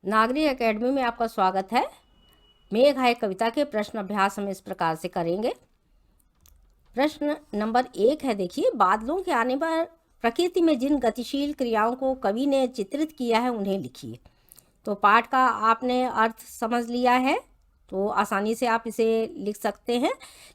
नागरिक एकेडमी में आपका स्वागत है। मेघ है कविता के प्रश्न अभ्यास हम इस प्रकार से करेंगे। प्रश्न नंबर 1 है, देखिए, बादलों के आने पर प्रकृति में जिन गतिशील क्रियाओं को कवि ने चित्रित किया है उन्हें लिखिए। तो पाठ का आपने अर्थ समझ लिया है तो आसानी से आप इसे लिख सकते हैं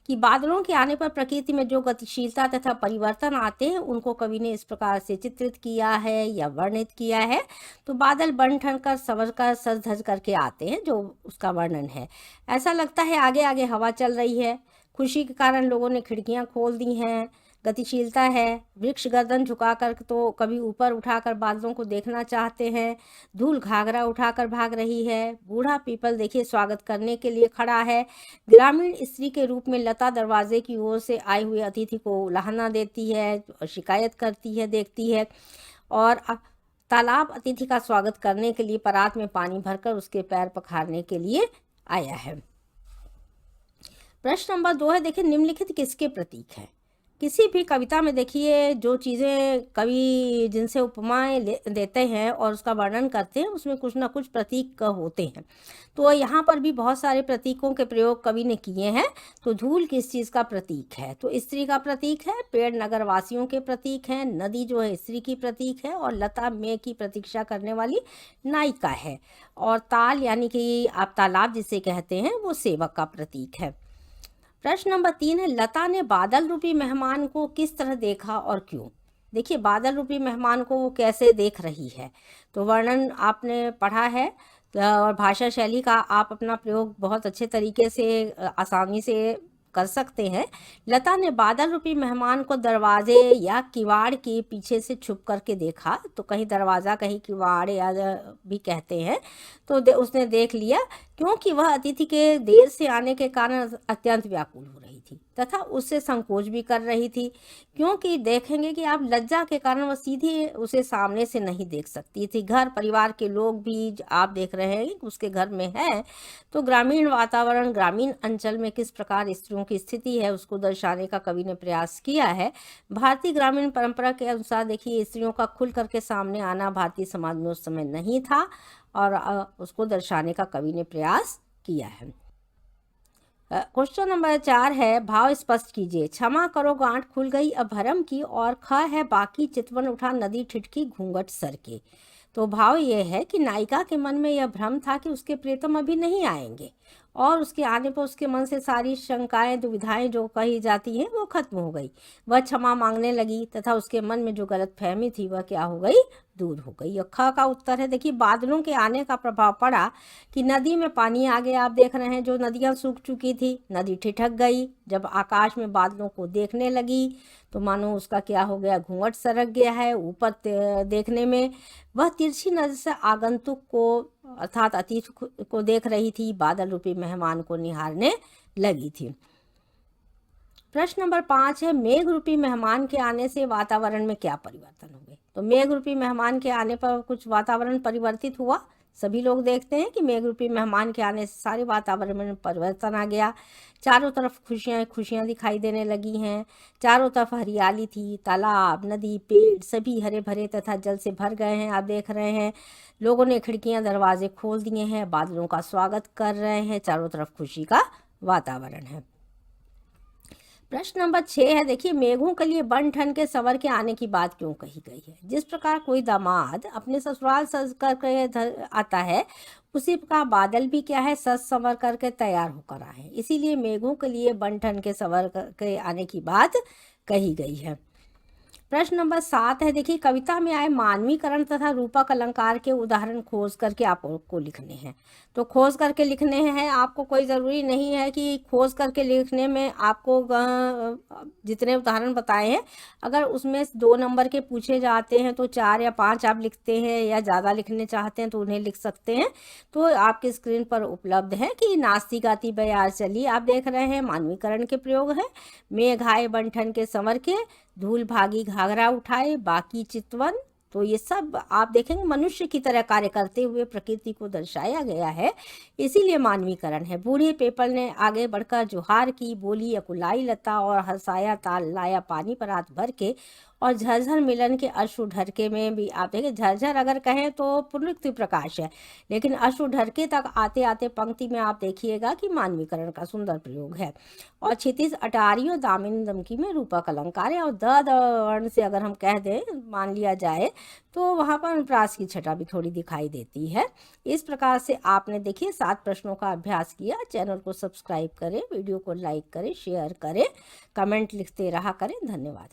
कि बादलों के आने पर प्रकृति में जो गतिशीलता तथा परिवर्तन आते हैं उनको कवि ने इस प्रकार से चित्रित किया है या वर्णित किया है। तो बादल बन ठन कर संवर कर सज धज करके आते हैं, जो उसका वर्णन है। ऐसा लगता है आगे आगे हवा चल रही है। खुशी के कारण लोगों ने खिड़कियां खोल दी हैं। गतिशीलता है। वृक्ष गर्दन झुकाकर तो कभी ऊपर उठाकर बादलों को देखना चाहते हैं। धूल घाघरा उठाकर भाग रही है। बूढ़ा पीपल देखिए स्वागत करने के लिए खड़ा है। ग्रामीण स्त्री के रूप में लता दरवाजे की ओर से आए हुए अतिथि को उलाहना देती है और शिकायत करती है, देखती है। और तालाब अतिथि का स्वागत करने के लिए परात में पानी भरकर उसके पैर पखारने के लिए आया है। प्रश्न नंबर 2 है, देखिए, निम्नलिखित किसके प्रतीक है। किसी भी कविता में देखिए जो चीज़ें कवि जिनसे उपमाएं देते हैं और उसका वर्णन करते हैं उसमें कुछ ना कुछ प्रतीक होते हैं। तो यहाँ पर भी बहुत सारे प्रतीकों के प्रयोग कवि ने किए हैं। तो धूल किस चीज़ का प्रतीक है, तो स्त्री का प्रतीक है। पेड़ नगरवासियों के प्रतीक हैं। नदी जो है स्त्री की प्रतीक है। और लता मेघ की प्रतीक्षा करने वाली नायिका है। और ताल यानी कि आप तालाब जिसे कहते हैं वो सेवक का प्रतीक है। प्रश्न नंबर 3 है, लता ने बादल रूपी मेहमान को किस तरह देखा और क्यों। देखिए, बादल रूपी मेहमान को वो कैसे देख रही है। तो वर्णन आपने पढ़ा है। और भाषा शैली का आप अपना प्रयोग बहुत अच्छे तरीके से आसानी से कर सकते हैं। लता ने बादल रूपी मेहमान को दरवाजे या किवाड़ के पीछे से छुप करके देखा। तो कहीं दरवाज़ा कहीं किवाड़ या भी कहते हैं। तो उसने देख लिया क्योंकि वह अतिथि के देर से आने के कारण अत्यंत व्याकुल हो रही थी तथा उससे संकोच भी कर रही थी। क्योंकि देखेंगे कि आप लज्जा के कारण वह सीधे उसे सामने से नहीं देख सकती थी। घर परिवार के लोग भी आप देख रहे हैं कि उसके घर में है। तो ग्रामीण वातावरण, ग्रामीण अंचल में किस प्रकार स्त्रियों की स्थिति है उसको दर्शाने का कवि ने प्रयास किया है। भारतीय ग्रामीण परंपरा के अनुसार देखिए स्त्रियों का खुल करके सामने आना भारतीय समाज में उस समय नहीं था और उसको दर्शाने का कवि ने प्रयास किया है। क्वेश्चन नंबर 4 है, भाव स्पष्ट कीजिए। क्षमा करो गांठ खुल गई अब भरम की, और ख है बाकी चितवन उठा नदी ठिठकी घूंघट सर के। तो भाव ये है कि नायिका के मन में यह भ्रम था कि उसके प्रियतम अभी नहीं आएंगे और उसके आने पर उसके मन से सारी शंकाएं दुविधाएं जो कही जाती हैं वो खत्म हो गई। वह क्षमा मांगने लगी तथा उसके मन में जो गलतफहमी थी वह क्या हो गई, दूर हो गई। और ख का उत्तर है, देखिए, बादलों के आने का प्रभाव पड़ा कि नदी में पानी आ गया। आप देख रहे हैं जो नदियां सूख चुकी थी, नदी ठिठक गई। जब आकाश में बादलों को देखने लगी तो मानो उसका क्या हो गया, घूंघट सरक गया है ऊपर देखने में। वह तिरछी नजर से आगंतुक को अर्थात अतिथि को देख रही थी, बादल रूपी मेहमान को निहारने लगी थी। प्रश्न नंबर 5 है, मेघ रूपी मेहमान के आने से वातावरण में क्या परिवर्तन हुए। तो मेघ रूपी मेहमान के आने पर कुछ वातावरण परिवर्तित हुआ। सभी लोग देखते हैं कि मेघ रूपी मेहमान के आने से सारे वातावरण में परिवर्तन आ गया। चारों तरफ खुशियां खुशियां दिखाई देने लगी हैं। चारों तरफ हरियाली थी। तालाब, नदी, पेड़ सभी हरे भरे तथा जल से भर गए हैं। आप देख रहे हैं लोगों ने खिड़कियां दरवाजे खोल दिए हैं, बादलों का स्वागत कर रहे हैं। चारों तरफ खुशी का वातावरण है। प्रश्न नंबर 6 है, देखिए, मेघों के लिए बन ठन के सवर के आने की बात क्यों कही गई है। जिस प्रकार कोई दामाद अपने ससुराल सज करके आता है उसी प्रकार बादल भी क्या है, सज संवर करके तैयार होकर आए। इसीलिए मेघों के लिए बन ठन के सवर के आने की बात कही गई है। प्रश्न नंबर 7 है, देखिए, कविता में आए मानवीकरण तथा रूपक अलंकार के उदाहरण खोज करके आपको लिखने हैं। तो खोज करके लिखने हैं आपको, कोई ज़रूरी नहीं है कि खोज करके लिखने में आपको जितने उदाहरण बताए हैं अगर उसमें 2 नंबर के पूछे जाते हैं तो 4 या 5 आप लिखते हैं, या ज़्यादा लिखने चाहते हैं तो उन्हें लिख सकते हैं। तो आपकी स्क्रीन पर उपलब्ध है कि नास्ती गाती बयार चली, आप देख रहे हैं, मानवीकरण के प्रयोग है। मेघ आए बंठन के संवर के, धूल भागी घाघरा उठाए बाकी चितवन। तो ये सब आप देखेंगे मनुष्य की तरह कार्य करते हुए प्रकृति को दर्शाया गया है, इसीलिए मानवीकरण है। बूढ़े पेपल ने आगे बढ़कर जोहार की, बोली अकुलाई लता और हंसाया ताल लाया पानी परात भर के, और झरझर मिलन के अश्रु ढरके में भी आप देखिए, झरझर अगर कहें तो पुनरुक्ति प्रकाश है, लेकिन अश्रु ढरके तक आते आते पंक्ति में आप देखिएगा कि मानवीकरण का सुंदर प्रयोग है। और क्षितिज अटारियो दामिनी दमकी में रूपक अलंकार है। और द वर्ण से अगर हम कह दें, मान लिया जाए, तो वहाँ पर अनुप्रास की छटा भी थोड़ी दिखाई देती है। इस प्रकार से आपने देखिए 7 प्रश्नों का अभ्यास किया। चैनल को सब्सक्राइब करें, वीडियो को लाइक करें, शेयर करें, कमेंट लिखते रहा करें। धन्यवाद।